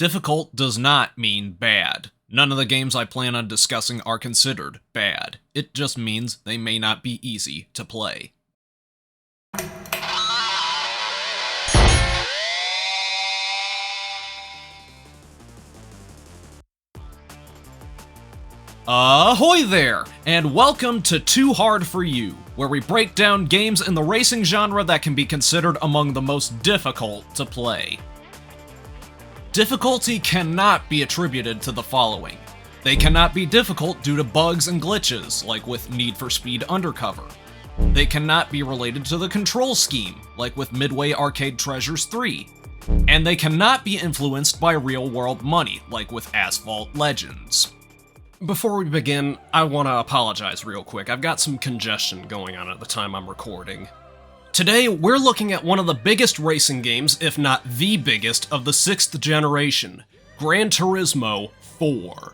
Difficult does not mean bad. None of the games I plan on discussing are considered bad. It just means they may not be easy to play. Ahoy there, and welcome to Too Hard For You, where we break down games in the racing genre that can be considered among the most difficult to play. Difficulty cannot be attributed to the following. They cannot be difficult due to bugs and glitches, like with Need for Speed Undercover. They cannot be related to the control scheme, like with Midway Arcade Treasures 3. And they cannot be influenced by real-world money, like with Asphalt Legends. Before we begin, I want to apologize real quick. I've got some congestion going on at the time I'm recording. Today, we're looking at one of the biggest racing games, if not the biggest, of the 6th generation, Gran Turismo 4.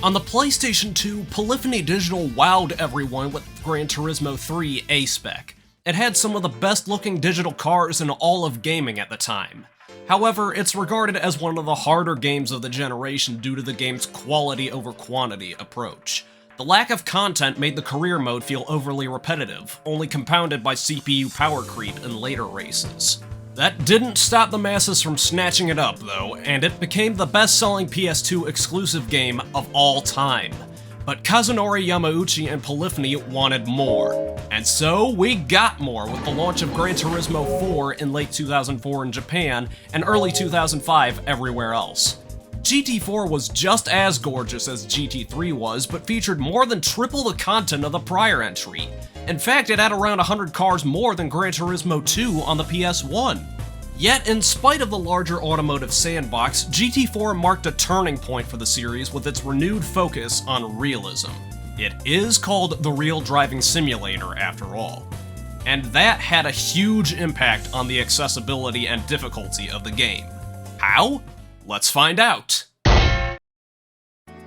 On the PlayStation 2, Polyphony Digital wowed everyone with Gran Turismo 3 A-Spec. It had some of the best-looking digital cars in all of gaming at the time. However, it's regarded as one of the harder games of the generation due to the game's quality over quantity approach. The lack of content made the career mode feel overly repetitive, only compounded by CPU power creep in later races. That didn't stop the masses from snatching it up, though, and it became the best-selling PS2 exclusive game of all time. But Kazunori Yamauchi and Polyphony wanted more. And so, we got more with the launch of Gran Turismo 4 in late 2004 in Japan, and early 2005 everywhere else. GT4 was just as gorgeous as GT3 was, but featured more than triple the content of the prior entry. In fact, it had around 100 cars more than Gran Turismo 2 on the PS1. Yet, in spite of the larger automotive sandbox, GT4 marked a turning point for the series with its renewed focus on realism. It is called the Real Driving Simulator, after all. And that had a huge impact on the accessibility and difficulty of the game. How? Let's find out!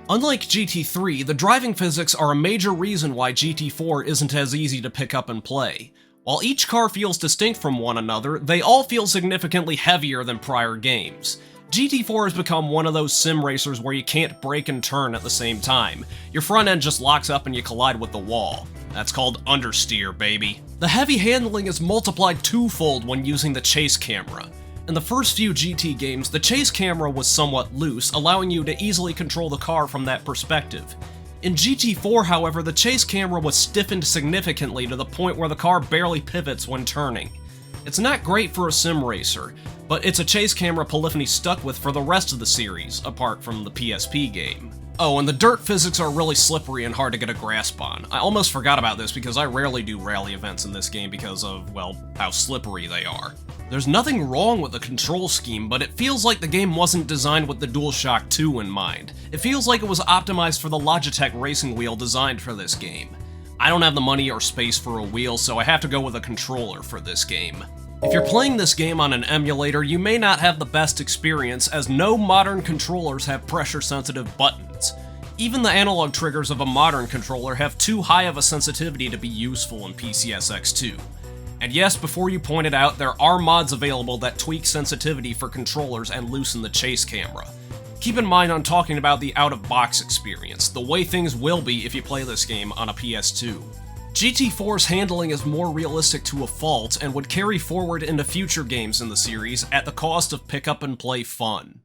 Unlike GT3, the driving physics are a major reason why GT4 isn't as easy to pick up and play. While each car feels distinct from one another, they all feel significantly heavier than prior games. GT4 has become one of those sim racers where you can't brake and turn at the same time. Your front end just locks up and you collide with the wall. That's called understeer, baby. The heavy handling is multiplied twofold when using the chase camera. In the first few GT games, the chase camera was somewhat loose, allowing you to easily control the car from that perspective. In GT4, however, the chase camera was stiffened significantly to the point where the car barely pivots when turning. It's not great for a sim racer, but it's a chase camera Polyphony stuck with for the rest of the series, apart from the PSP game. Oh, and the dirt physics are really slippery and hard to get a grasp on. I almost forgot about this because I rarely do rally events in this game because of, well, how slippery they are. There's nothing wrong with the control scheme, but it feels like the game wasn't designed with the DualShock 2 in mind. It feels like it was optimized for the Logitech racing wheel designed for this game. I don't have the money or space for a wheel, so I have to go with a controller for this game. If you're playing this game on an emulator, you may not have the best experience, as no modern controllers have pressure-sensitive buttons. Even the analog triggers of a modern controller have too high of a sensitivity to be useful in PCSX2. And yes, before you point it out, there are mods available that tweak sensitivity for controllers and loosen the chase camera. Keep in mind I'm talking about the out-of-box experience, the way things will be if you play this game on a PS2. GT4's handling is more realistic to a fault and would carry forward into future games in the series at the cost of pick-up-and-play fun.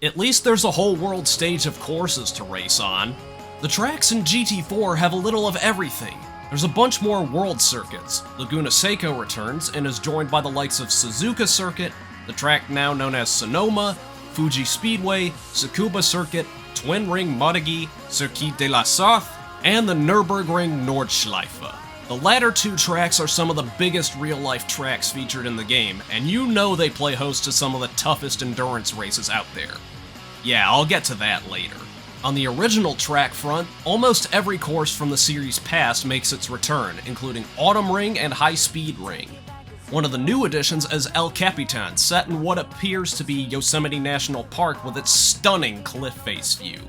At least there's a whole world stage of courses to race on. The tracks in GT4 have a little of everything. There's a bunch more world circuits. Laguna Seca returns and is joined by the likes of Suzuka Circuit, the track now known as Sonoma, Fuji Speedway, Tsukuba Circuit, Twin Ring Motegi, Circuit de la Sarthe, and the Nürburgring Nordschleife. The latter two tracks are some of the biggest real-life tracks featured in the game, and you know they play host to some of the toughest endurance races out there. Yeah, I'll get to that later. On the original track front, almost every course from the series past makes its return, including Autumn Ring and High Speed Ring. One of the new additions is El Capitan, set in what appears to be Yosemite National Park with its stunning cliff face view.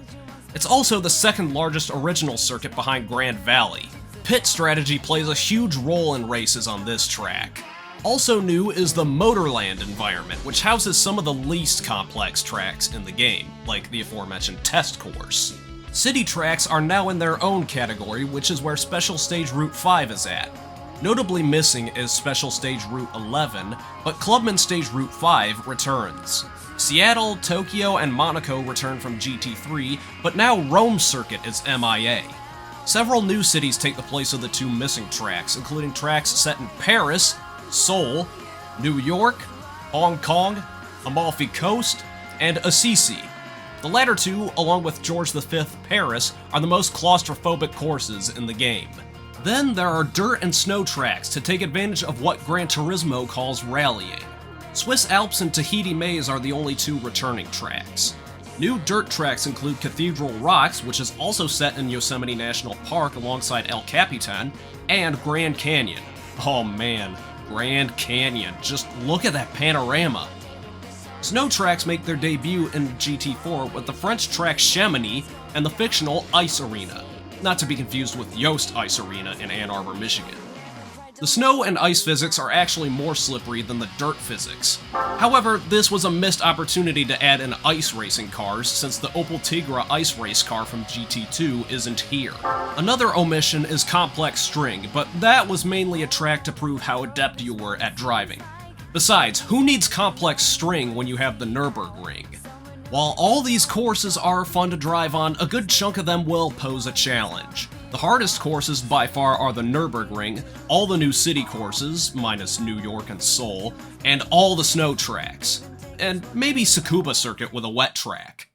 It's also the second largest original circuit behind Grand Valley. Pit strategy plays a huge role in races on this track. Also new is the Motorland environment, which houses some of the least complex tracks in the game, like the aforementioned test course. City tracks are now in their own category, which is where Special Stage Route 5 is at. Notably missing is Special Stage Route 11, but Clubman Stage Route 5 returns. Seattle, Tokyo, and Monaco return from GT3, but now Rome Circuit is MIA. Several new cities take the place of the two missing tracks, including tracks set in Paris, Seoul, New York, Hong Kong, Amalfi Coast, and Assisi. The latter two, along with George V Paris, are the most claustrophobic courses in the game. Then there are dirt and snow tracks to take advantage of what Gran Turismo calls rallying. Swiss Alps and Tahiti Maze are the only two returning tracks. New dirt tracks include Cathedral Rocks, which is also set in Yosemite National Park alongside El Capitan, and Grand Canyon. Oh man, Grand Canyon, just look at that panorama. Snow tracks make their debut in GT4 with the French track Chamonix and the fictional Ice Arena, not to be confused with Yost Ice Arena in Ann Arbor, Michigan. The snow and ice physics are actually more slippery than the dirt physics. However, this was a missed opportunity to add in ice racing cars since the Opel Tigra ice race car from GT2 isn't here. Another omission is complex string, but that was mainly a track to prove how adept you were at driving. Besides, who needs complex string when you have the Nürburgring? While all these courses are fun to drive on, a good chunk of them will pose a challenge. The hardest courses by far are the Nürburgring, all the new city courses, minus New York and Seoul, and all the snow tracks. And maybe Tsukuba Circuit with a wet track.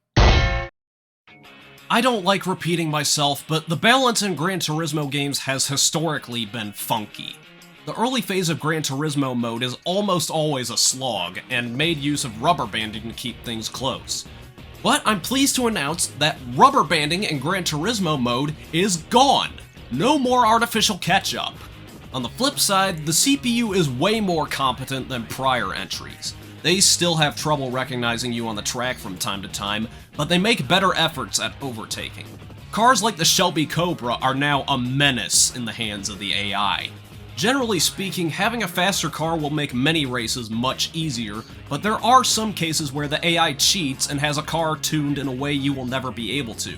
I don't like repeating myself, but the balance in Gran Turismo games has historically been funky. The early phase of Gran Turismo mode is almost always a slog, and made use of rubber banding to keep things close. But I'm pleased to announce that rubber banding in Gran Turismo mode is gone! No more artificial catch-up. On the flip side, the CPU is way more competent than prior entries. They still have trouble recognizing you on the track from time to time, but they make better efforts at overtaking. Cars like the Shelby Cobra are now a menace in the hands of the AI. Generally speaking, having a faster car will make many races much easier, but there are some cases where the AI cheats and has a car tuned in a way you will never be able to.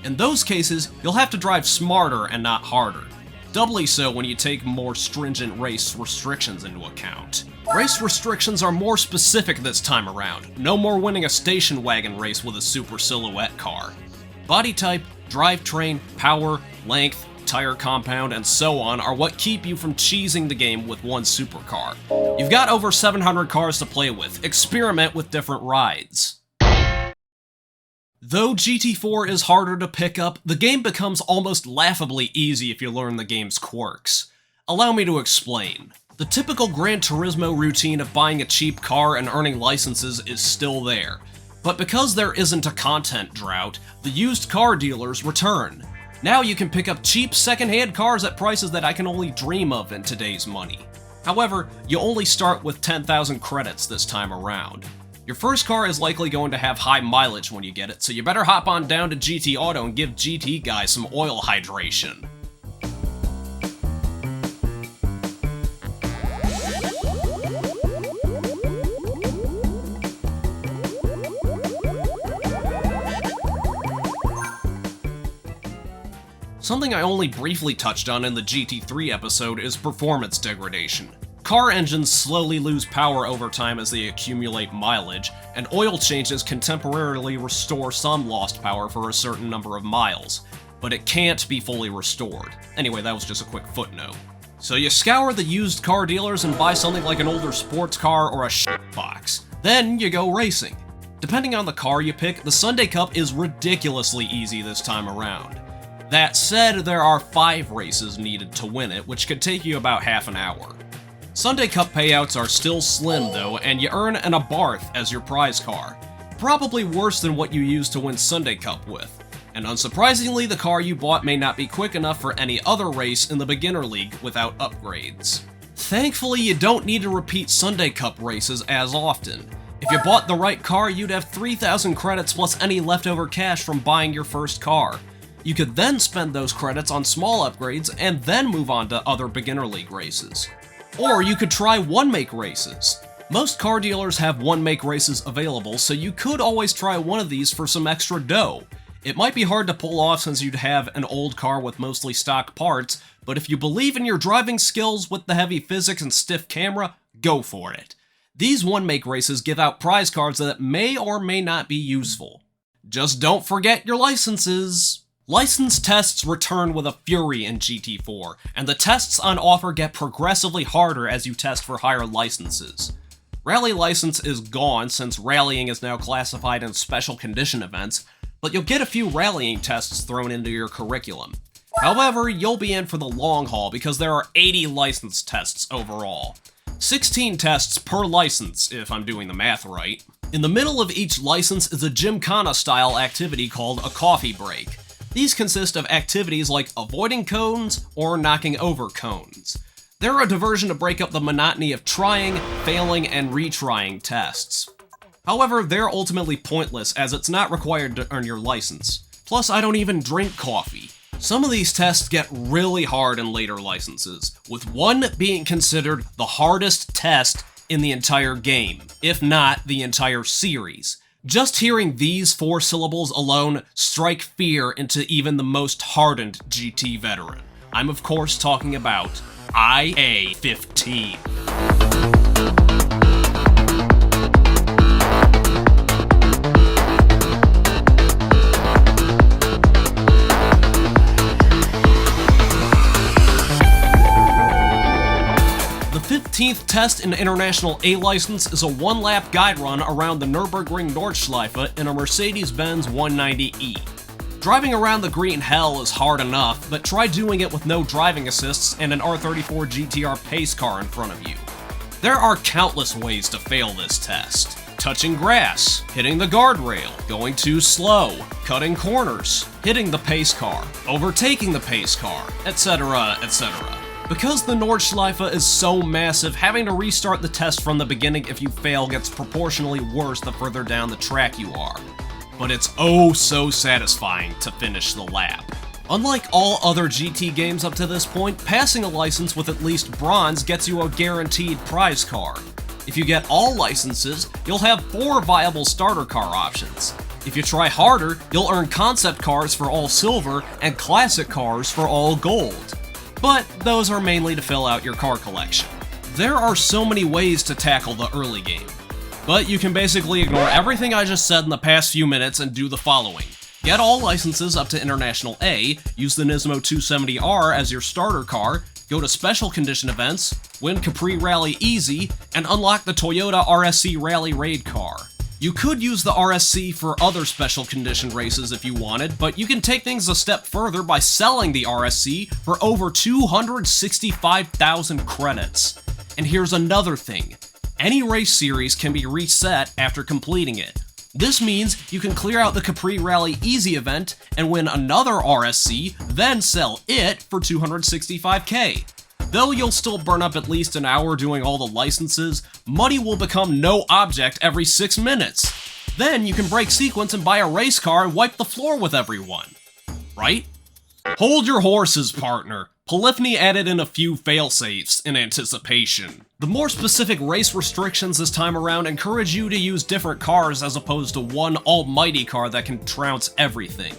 In those cases, you'll have to drive smarter and not harder. Doubly so when you take more stringent race restrictions into account. Race restrictions are more specific this time around. No more winning a station wagon race with a super silhouette car. Body type, drivetrain, power, length, tire compound, and so on are what keep you from cheesing the game with one supercar. You've got over 700 cars to play with. Experiment with different rides. Though GT4 is harder to pick up, the game becomes almost laughably easy if you learn the game's quirks. Allow me to explain. The typical Gran Turismo routine of buying a cheap car and earning licenses is still there. But because there isn't a content drought, the used car dealers return. Now you can pick up cheap second-hand cars at prices that I can only dream of in today's money. However, you only start with 10,000 credits this time around. Your first car is likely going to have high mileage when you get it, so you better hop on down to GT Auto and give GT guys some oil hydration. Something I only briefly touched on in the GT3 episode is performance degradation. Car engines slowly lose power over time as they accumulate mileage, and oil changes can temporarily restore some lost power for a certain number of miles, but it can't be fully restored. Anyway, that was just a quick footnote. So you scour the used car dealers and buy something like an older sports car or a shit box. Then you go racing. Depending on the car you pick, the Sunday Cup is ridiculously easy this time around. That said, there are 5 races needed to win it, which could take you about half an hour. Sunday Cup payouts are still slim though, and you earn an Abarth as your prize car. Probably worse than what you used to win Sunday Cup with. and unsurprisingly, the car you bought may not be quick enough for any other race in the beginner league without upgrades. Thankfully, you don't need to repeat Sunday Cup races as often. If you bought the right car, you'd have 3,000 credits plus any leftover cash from buying your first car. You could then spend those credits on small upgrades and then move on to other beginner league races. Or you could try one-make races. Most car dealers have one-make races available, so you could always try one of these for some extra dough. It might be hard to pull off since you'd have an old car with mostly stock parts, but if you believe in your driving skills with the heavy physics and stiff camera, go for it. These one-make races give out prize cards that may or may not be useful. Just don't forget your licenses! License tests return with a fury in GT4, and the tests on offer get progressively harder as you test for higher licenses. Rally license is gone since rallying is now classified in special condition events, but you'll get a few rallying tests thrown into your curriculum. However, you'll be in for the long haul because there are 80 license tests overall. 16 tests per license, if I'm doing the math right. In the middle of each license is a Gymkhana-style activity called a coffee break. These consist of activities like avoiding cones or knocking over cones. They're a diversion to break up the monotony of trying, failing, and retrying tests. However, they're ultimately pointless as it's not required to earn your license. Plus, I don't even drink coffee. Some of these tests get really hard in later licenses, with one being considered the hardest test in the entire game, if not the entire series. Just hearing these 4 syllables alone strike fear into even the most hardened GT veteran. I'm of course talking about IA-15. The 15th test in International A license is a one-lap guide run around the Nürburgring Nordschleife in a Mercedes-Benz 190E. Driving around the green hell is hard enough, but try doing it with no driving assists and an R34 GTR pace car in front of you. There are countless ways to fail this test. Touching grass, hitting the guardrail, going too slow, cutting corners, hitting the pace car, overtaking the pace car, etc., etc. Because the Nordschleife is so massive, having to restart the test from the beginning if you fail gets proportionally worse the further down the track you are. But it's oh so satisfying to finish the lap. Unlike all other GT games up to this point, passing a license with at least bronze gets you a guaranteed prize car. If you get all licenses, you'll have 4 viable starter car options. If you try harder, you'll earn concept cars for all silver and classic cars for all gold. But those are mainly to fill out your car collection. There are so many ways to tackle the early game, but you can basically ignore everything I just said in the past few minutes and do the following. Get all licenses up to International A, use the Nismo 270R as your starter car, go to special condition events, win Capri Rally easy, and unlock the Toyota RSC Rally Raid car. You could use the RSC for other special condition races if you wanted, but you can take things a step further by selling the RSC for over 265,000 credits. And here's another thing. Any race series can be reset after completing it. This means you can clear out the Capri Rally Easy event and win another RSC, then sell it for 265k. Though you'll still burn up at least an hour doing all the licenses, money will become no object every 6 minutes. Then you can break sequence and buy a race car and wipe the floor with everyone. Right? Hold your horses, partner. Polyphony added in a few failsafes in anticipation. The more specific race restrictions this time around encourage you to use different cars as opposed to one almighty car that can trounce everything.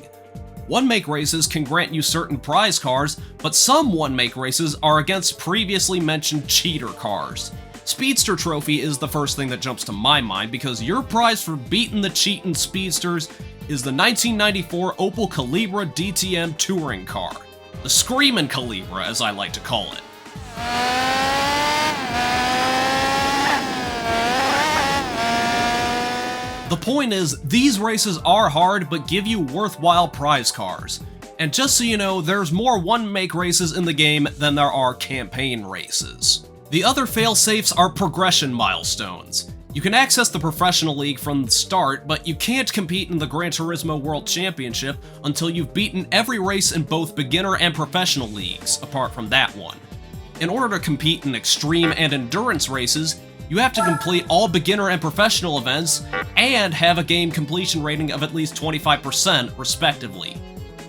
One-make races can grant you certain prize cars, but some one-make races are against previously mentioned cheater cars. Speedster Trophy is the first thing that jumps to my mind because your prize for beating the cheatin' speedsters is the 1994 Opel Calibra DTM touring car. The Screamin' Calibra, as I like to call it. The point is, these races are hard but give you worthwhile prize cars. And just so you know, there's more one-make races in the game than there are campaign races. The other failsafes are progression milestones. You can access the Professional League from the start, but you can't compete in the Gran Turismo World Championship until you've beaten every race in both beginner and professional leagues, apart from that one. In order to compete in extreme and endurance races, you have to complete all beginner and professional events, and have a game completion rating of at least 25%, respectively.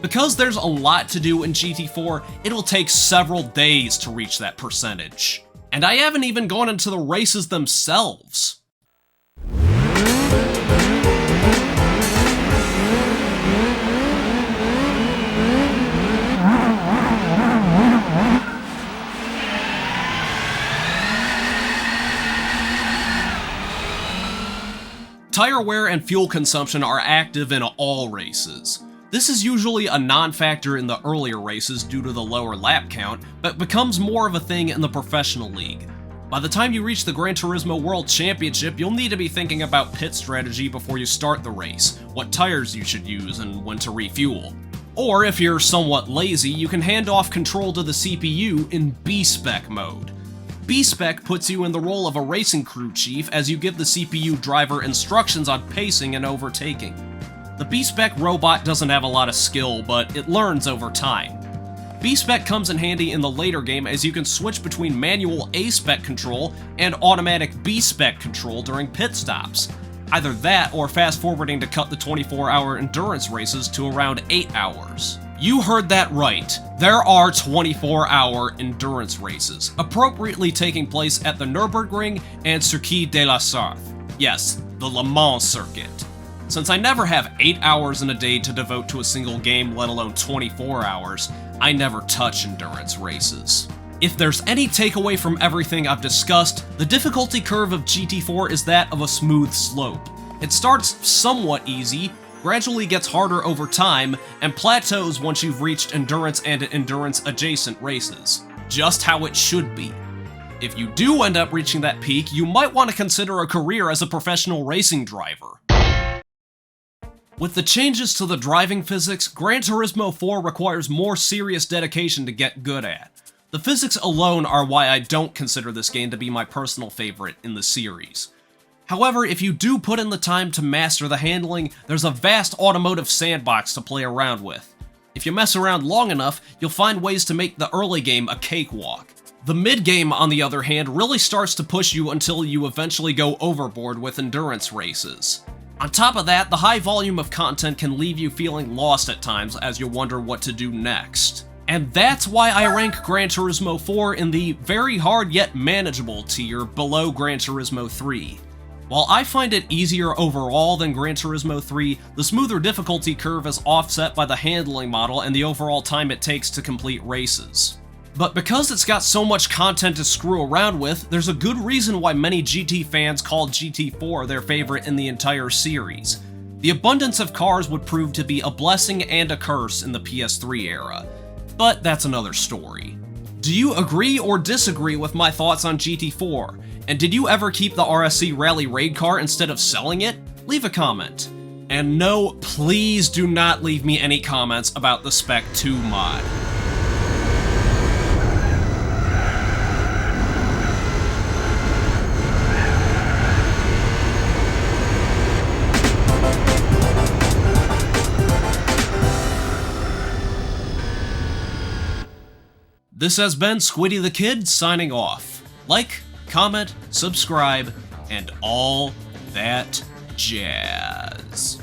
Because there's a lot to do in GT4, it'll take several days to reach that percentage. And I haven't even gone into the races themselves. Tire wear and fuel consumption are active in all races. This is usually a non-factor in the earlier races due to the lower lap count, but becomes more of a thing in the professional league. By the time you reach the Gran Turismo World Championship, you'll need to be thinking about pit strategy before you start the race, what tires you should use, and when to refuel. Or if you're somewhat lazy, you can hand off control to the CPU in B-Spec mode. B-Spec puts you in the role of a racing crew chief as you give the CPU driver instructions on pacing and overtaking. The B-Spec robot doesn't have a lot of skill, but it learns over time. B-Spec comes in handy in the later game as you can switch between manual A-Spec control and automatic B-Spec control during pit stops. Either that or fast forwarding to cut the 24-hour endurance races to around 8 hours. You heard that right. There are 24-hour endurance races, appropriately taking place at the Nürburgring and Circuit de la Sarthe. Yes, the Le Mans circuit. Since I never have 8 hours in a day to devote to a single game, let alone 24 hours, I never touch endurance races. If there's any takeaway from everything I've discussed, the difficulty curve of GT4 is that of a smooth slope. It starts somewhat easy, gradually gets harder over time, and plateaus once you've reached endurance and endurance-adjacent races. Just how it should be. If you do end up reaching that peak, you might want to consider a career as a professional racing driver. With the changes to the driving physics, Gran Turismo 4 requires more serious dedication to get good at. The physics alone are why I don't consider this game to be my personal favorite in the series. However, if you do put in the time to master the handling, there's a vast automotive sandbox to play around with. If you mess around long enough, you'll find ways to make the early game a cakewalk. The mid-game, on the other hand, really starts to push you until you eventually go overboard with endurance races. On top of that, the high volume of content can leave you feeling lost at times as you wonder what to do next. And that's why I rank Gran Turismo 4 in the very hard yet manageable tier below Gran Turismo 3. While I find it easier overall than Gran Turismo 3, the smoother difficulty curve is offset by the handling model and the overall time it takes to complete races. But because it's got so much content to screw around with, there's a good reason why many GT fans call GT4 their favorite in the entire series. The abundance of cars would prove to be a blessing and a curse in the PS3 era. But that's another story. Do you agree or disagree with my thoughts on GT4? And did you ever keep the RSC Rally Raid car instead of selling it? Leave a comment. And no, please do not leave me any comments about the Spec 2 mod. This has been Squiddy the Kid signing off. Like, comment, subscribe, and all that jazz.